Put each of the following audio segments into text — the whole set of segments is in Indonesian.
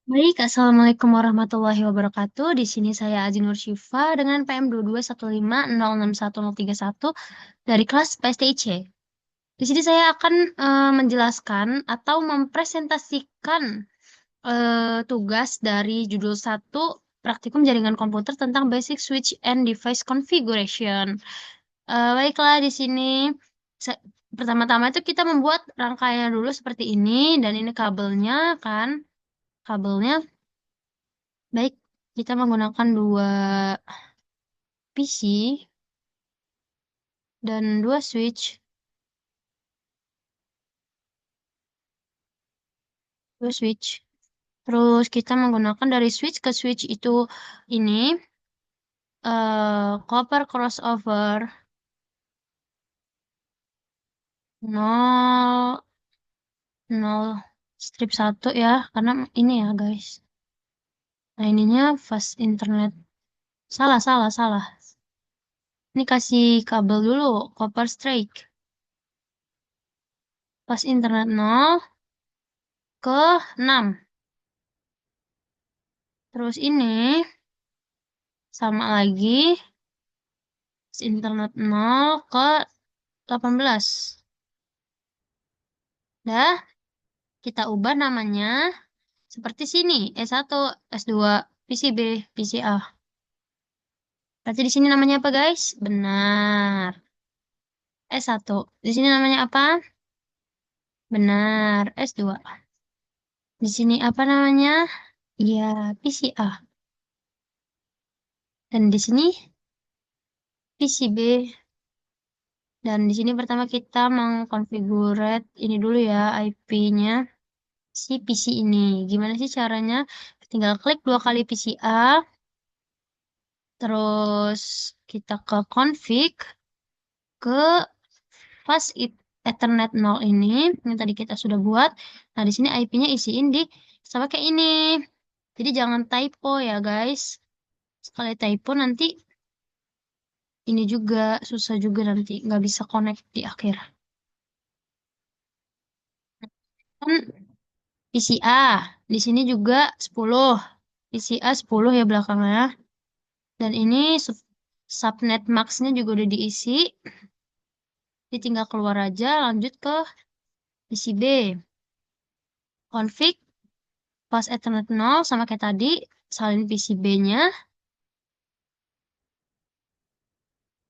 Baik, Assalamualaikum warahmatullahi wabarakatuh. Di sini saya Aji Nur Syifa dengan PM2215006131 dari kelas PSTIC. Di sini saya akan menjelaskan atau mempresentasikan tugas dari judul satu Praktikum Jaringan Komputer tentang Basic Switch and Device Configuration. Baiklah, di sini se- pertama-tama itu kita membuat rangkaian dulu seperti ini, dan ini kabelnya kan. Kabelnya baik, kita menggunakan dua PC dan dua switch. Dua switch. Terus kita menggunakan dari switch ke switch itu ini copper crossover 0 0 strip satu ya, karena ini ya guys. Nah, ininya fast internet. Salah, salah, salah. Ini kasih kabel dulu, copper straight. Fast internet 0 ke 6. Terus ini sama lagi internet 0 ke 18. Dah, kita ubah namanya seperti sini. S1, S2, PCB, PCA. Berarti di sini namanya apa, guys? Benar. S1. Di sini namanya apa? Benar. S2. Di sini apa namanya? Ya, PCA. Dan di sini PCB. Dan di sini pertama kita mengkonfigurate ini dulu ya, IP-nya si PC ini. Gimana sih caranya? Tinggal klik dua kali PCA, terus kita ke config, ke fast Ethernet 0 ini yang tadi kita sudah buat. Nah, di sini IP-nya isiin di sama kayak ini. Jadi jangan typo ya, guys. Sekali typo nanti ini juga susah juga, nanti nggak bisa connect di akhir. Kan PCA, di sini juga 10. PCA 10 ya belakangnya. Dan ini subnet max-nya juga udah diisi. Jadi tinggal keluar aja, lanjut ke PCB. Config pas Ethernet 0 sama kayak tadi, salin PCB-nya,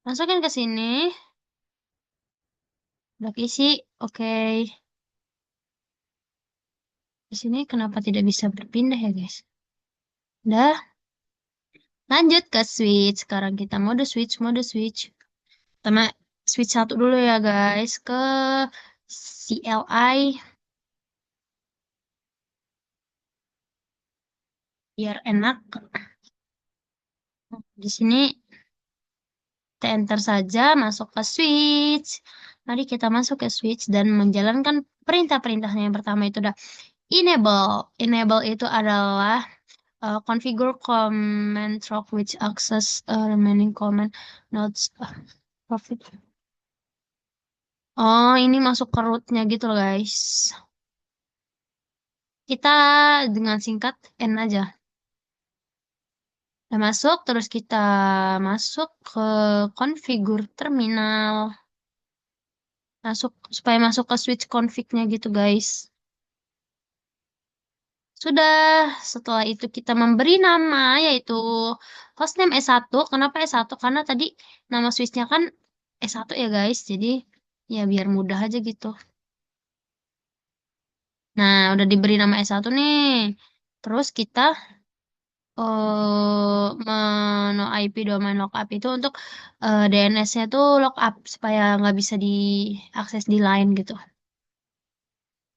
masukin ke sini, udah isi, oke. Di sini kenapa tidak bisa berpindah ya, guys? Udah, lanjut ke switch. Sekarang kita mode switch, mode switch. Pertama, switch satu dulu ya, guys, ke CLI, biar enak. Di sini kita enter saja, masuk ke switch. Mari kita masuk ke switch dan menjalankan perintah-perintahnya. Yang pertama itu udah enable. Enable itu adalah configure command rock which access remaining command nodes. Profit. Oh, ini masuk ke rootnya gitu loh, guys. Kita dengan singkat N aja. Udah masuk, terus kita masuk ke configure terminal. Masuk, supaya masuk ke switch config-nya gitu, guys. Sudah, setelah itu kita memberi nama, yaitu hostname S1. Kenapa S1? Karena tadi nama switch-nya kan S1 ya, guys. Jadi, ya biar mudah aja gitu. Nah, udah diberi nama S1 nih. Terus kita no IP domain lookup itu untuk DNS-nya tuh lookup supaya nggak bisa diakses di line gitu.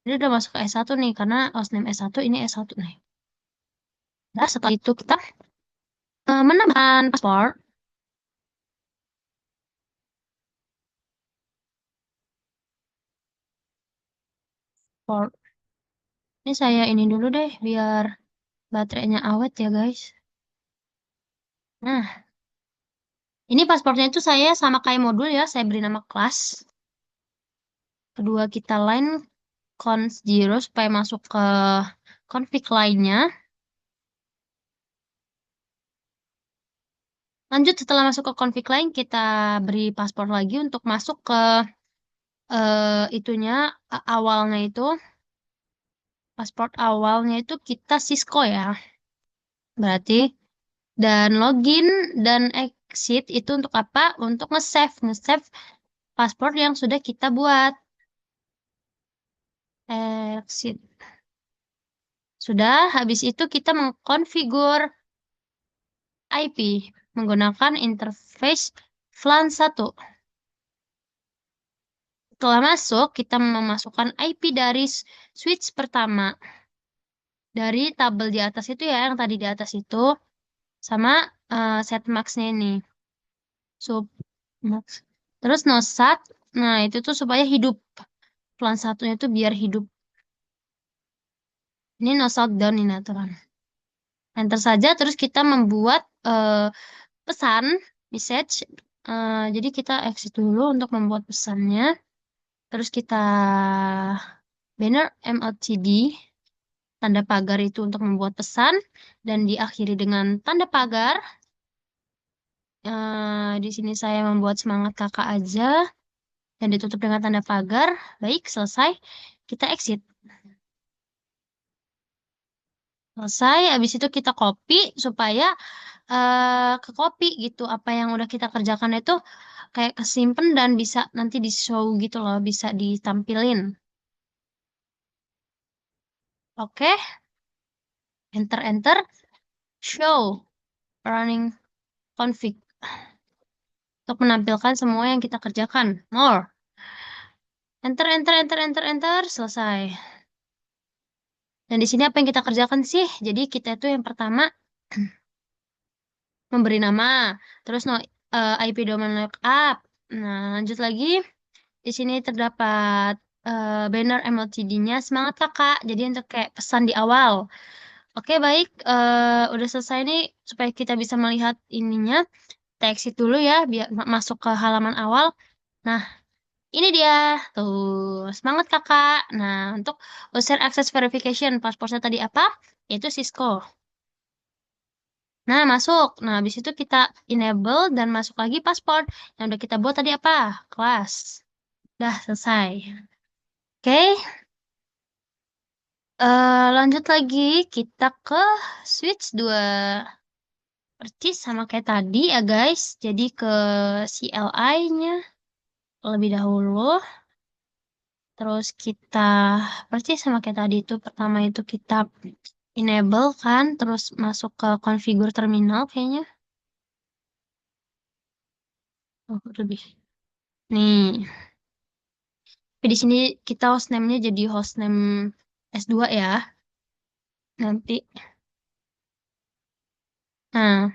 Jadi udah masuk ke S1 nih, karena hostname S1 ini S1 nih. Nah, setelah itu kita menambahkan paspor. Ini saya ini dulu deh, biar baterainya awet ya, guys. Nah, ini pasportnya itu saya sama kayak modul ya, saya beri nama kelas. Kedua kita line const 0 supaya masuk ke config lainnya. Lanjut setelah masuk ke config lain, kita beri paspor lagi untuk masuk ke itunya awalnya itu, paspor awalnya itu kita Cisco ya. Berarti dan login dan exit itu untuk apa? Untuk nge-save paspor yang sudah kita buat. Exit. Sudah, habis itu kita mengkonfigur IP menggunakan interface VLAN 1. Setelah masuk, kita memasukkan IP dari switch pertama. Dari tabel di atas itu ya, yang tadi di atas itu. Sama set max-nya ini. Sub max. Terus nosat. Nah, itu tuh supaya hidup. Plan satunya itu biar hidup. Ini no shutdown ini aturan. Enter saja, terus kita membuat pesan, message. Jadi kita exit dulu untuk membuat pesannya. Terus kita banner MLTD, tanda pagar itu untuk membuat pesan. Dan diakhiri dengan tanda pagar. Di sini saya membuat semangat kakak aja. Dan ditutup dengan tanda pagar. Baik, selesai. Kita exit. Selesai, habis itu kita copy supaya ke copy gitu. Apa yang udah kita kerjakan itu kayak kesimpan dan bisa nanti di-show gitu loh, bisa ditampilin. Oke, enter, show running config untuk menampilkan semua yang kita kerjakan. More. Enter, selesai. Dan di sini apa yang kita kerjakan sih? Jadi kita itu yang pertama memberi nama, terus no IP domain lookup. Nah, lanjut lagi. Di sini terdapat banner MLTD-nya. Semangat kakak. Jadi untuk kayak pesan di awal. Oke, baik. Udah selesai nih. Supaya kita bisa melihat ininya. Kita exit dulu ya. Biar masuk ke halaman awal. Nah, ini dia. Tuh, semangat kakak. Nah, untuk user access verification. Paspornya tadi apa? Yaitu Cisco. Nah, masuk. Nah, habis itu kita enable dan masuk lagi paspor. Yang udah kita buat tadi apa? Kelas. Dah, selesai. Oke, lanjut lagi. Kita ke switch 2. Persis sama kayak tadi ya, guys. Jadi ke CLI-nya lebih dahulu. Terus kita persis sama kayak tadi itu. Pertama itu kita enable kan. Terus masuk ke configure terminal kayaknya. Oh, lebih. Nih. Tapi di sini kita hostname-nya jadi hostname S2 ya. Nanti. Nah,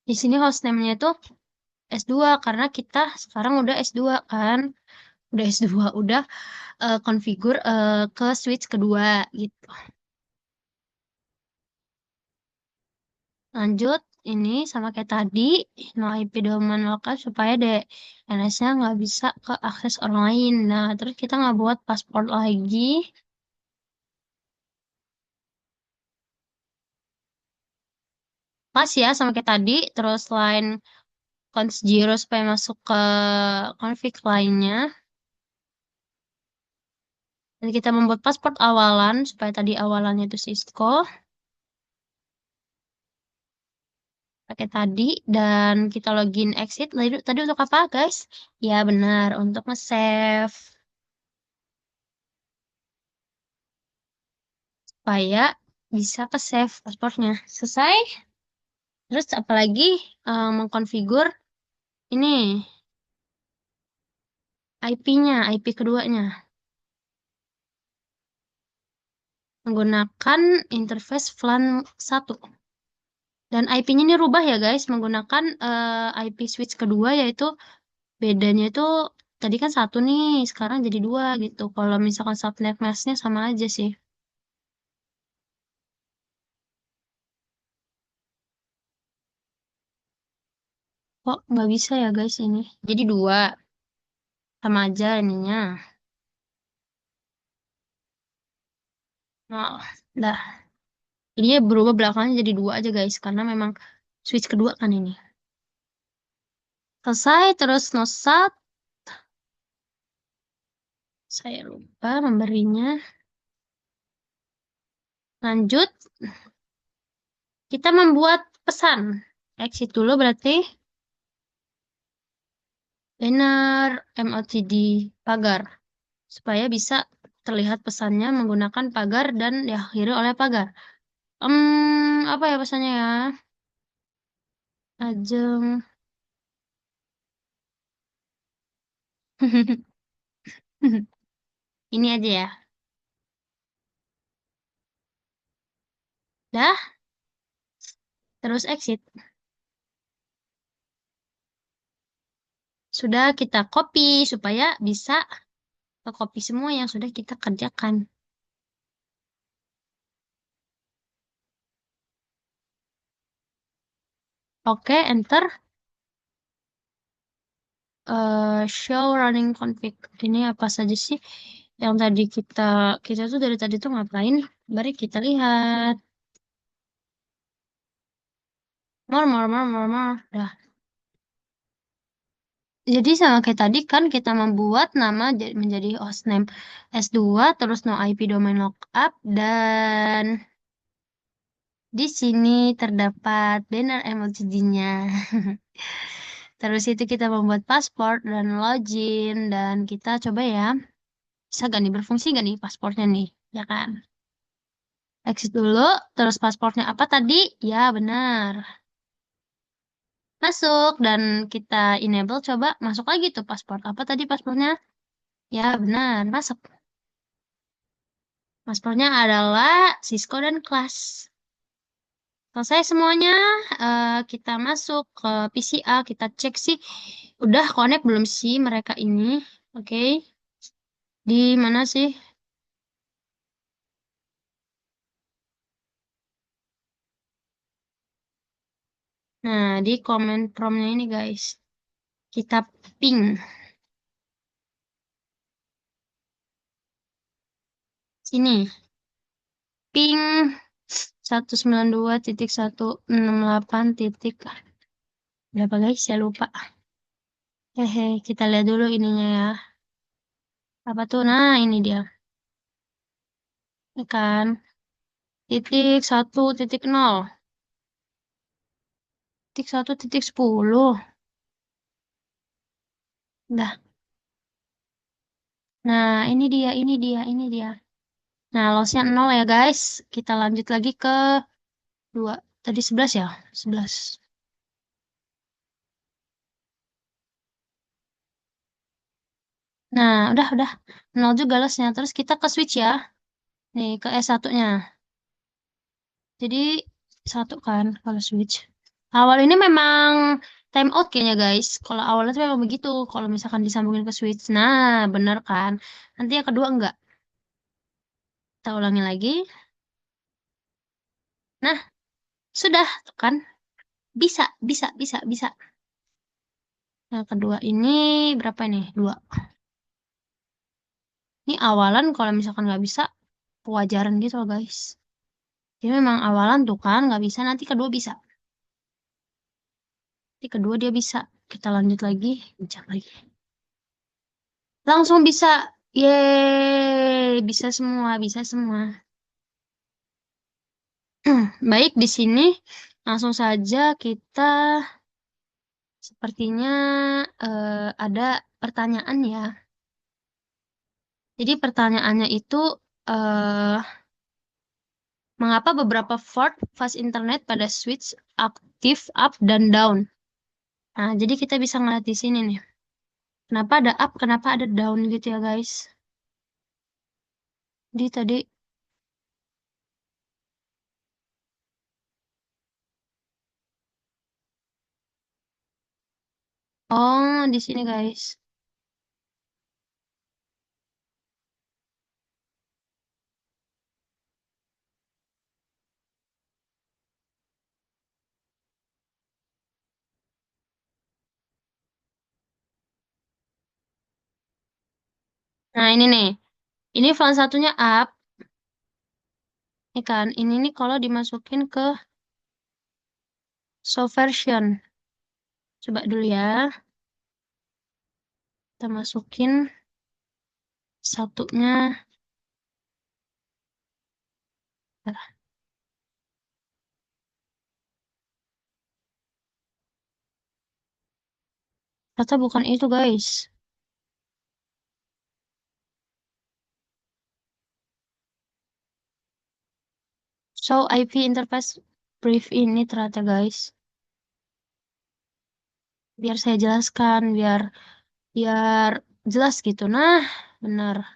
di sini hostname-nya itu S2 karena kita sekarang udah S2 kan. Udah S2, udah configure ke switch kedua gitu. Lanjut, ini sama kayak tadi, no IP domain lokal supaya DNS-nya nggak bisa ke akses orang lain. Nah, terus kita nggak buat paspor lagi. Pas ya sama kayak tadi, terus line const 0 supaya masuk ke config lainnya. Dan kita membuat paspor awalan supaya tadi awalannya itu Cisco. Pakai tadi dan kita login exit. Tadi untuk apa, guys? Ya, benar, untuk nge-save supaya bisa ke save pasportnya. Selesai. Terus apalagi mengkonfigur ini IP-nya, IP keduanya menggunakan interface VLAN 1. Dan IP-nya ini rubah ya, guys, menggunakan IP switch kedua yaitu bedanya itu tadi kan satu nih, sekarang jadi dua gitu. Kalau misalkan subnet mask-nya sama aja sih. Kok nggak bisa ya guys ini? Jadi dua, sama aja ininya. Nah, dah. Ini berubah belakangnya jadi dua aja guys, karena memang switch kedua kan ini. Selesai, terus nosat. Saya lupa memberinya. Lanjut, kita membuat pesan. Exit dulu berarti. Banner MLTD pagar. Supaya bisa terlihat pesannya menggunakan pagar dan diakhiri oleh pagar. Apa ya pesannya ya? Ajeng. Ini aja ya. Dah, terus exit. Sudah kita copy supaya bisa ke copy semua yang sudah kita kerjakan. Oke, enter. Show running config. Ini apa saja sih yang tadi kita tuh dari tadi tuh ngapain? Mari kita lihat. More, more, more, more, more. Dah. Jadi sama kayak tadi kan kita membuat nama menjadi hostname S2, terus no IP domain lookup, dan di sini terdapat banner emoji-nya. Terus itu kita membuat paspor dan login, dan kita coba ya, bisa gak nih berfungsi gak nih paspornya nih, ya kan? Exit dulu, terus paspornya apa tadi? Ya benar. Masuk, dan kita enable, coba masuk lagi tuh paspor. Apa tadi paspornya? Ya benar, masuk. Paspornya adalah Cisco dan kelas. Selesai semuanya, kita masuk ke PCA, kita cek sih, udah connect belum sih mereka ini. Oke, di mana sih? Nah, di comment promnya ini guys, kita ping. Sini, ping 192.168. Berapa guys? Saya lupa. Hehe, kita lihat dulu ininya ya. Apa tuh? Nah, ini dia. Ini kan. Titik 1.0. Titik 1.10. Dah. Nah, ini dia, ini dia, ini dia. Nah, lossnya 0 ya guys. Kita lanjut lagi ke 2. Tadi 11 ya? 11. Nah, udah. 0 juga lossnya. Terus kita ke switch ya. Nih, ke S1-nya. Jadi, satu kan kalau switch. Awal ini memang time out kayaknya guys. Kalau awalnya tuh memang begitu. Kalau misalkan disambungin ke switch. Nah, bener kan. Nanti yang kedua enggak. Kita ulangi lagi. Nah, sudah tuh kan. Bisa. Yang kedua ini berapa nih? Dua. Ini awalan kalau misalkan nggak bisa, kewajaran gitu loh guys. Jadi memang awalan tuh kan nggak bisa, nanti kedua bisa. Nanti kedua dia bisa. Kita lanjut lagi, pencet lagi. Langsung bisa. Yeay, bisa semua. Baik, di sini langsung saja kita sepertinya ada pertanyaan ya. Jadi pertanyaannya itu eh, mengapa beberapa port fast internet pada switch aktif up dan down? Nah, jadi kita bisa ngeliat di sini nih. Kenapa ada up, kenapa ada down gitu ya guys. Di tadi, oh di sini guys. Nah ini nih, ini font satunya up, Ini kan, ini nih kalau dimasukin ke show version. Coba dulu ya. Kita masukin satunya. Nah, ternyata bukan itu, guys. Show IP interface brief ini ternyata, guys. Biar saya jelaskan, biar biar jelas gitu. Nah, benar.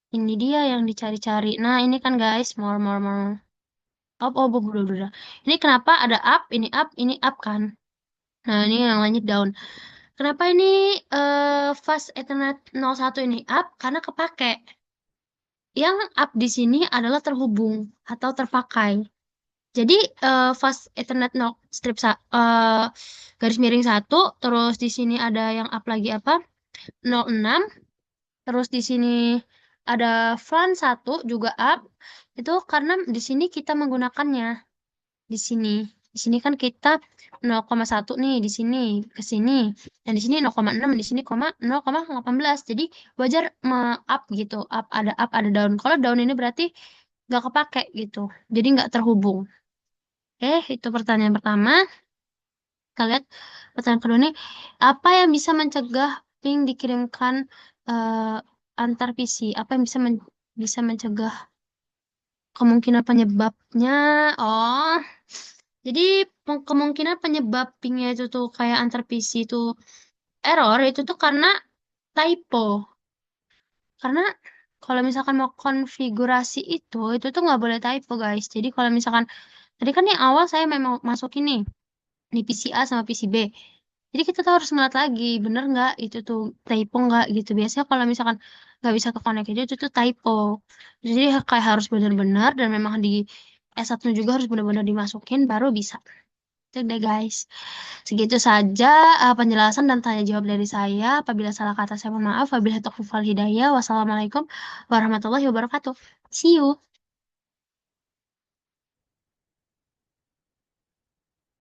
Ini dia yang dicari-cari. Nah, ini kan, guys. More. Up, oh, udah. Ini kenapa ada up, ini up kan? Nah, ini yang lanjut down. Kenapa ini fast Ethernet 01 ini up? Karena kepake. Yang up di sini adalah terhubung atau terpakai. Jadi fast Ethernet no, garis miring satu, terus di sini ada yang up lagi apa? 06, terus di sini ada flan satu juga up. Itu karena di sini kita menggunakannya. Di sini. Di sini kan kita 0,1 nih di sini ke sini. Dan di sini 0,6, di sini 0,18. Jadi wajar up gitu. Up, ada down. Kalau down ini berarti nggak kepake gitu. Jadi nggak terhubung. Itu pertanyaan pertama. Kita lihat pertanyaan kedua nih. Apa yang bisa mencegah ping dikirimkan eh, antar PC? Apa yang bisa mencegah kemungkinan penyebabnya? Oh, jadi kemungkinan penyebab pingnya itu tuh kayak antar PC itu error itu tuh karena typo. Karena kalau misalkan mau konfigurasi itu tuh nggak boleh typo, guys. Jadi kalau misalkan tadi kan yang awal saya memang masukin nih di PC A sama PC B. Jadi kita tuh harus ngeliat lagi, bener nggak itu tuh typo nggak gitu. Biasanya kalau misalkan nggak bisa ke connect itu tuh typo. Jadi kayak harus bener-bener dan memang di S1 juga harus bener-bener dimasukin baru bisa. Itu deh, guys. Segitu saja penjelasan dan tanya jawab dari saya. Apabila salah kata saya mohon maaf. Wabillahi taufiq wal hidayah. Wassalamualaikum warahmatullahi wabarakatuh. See you.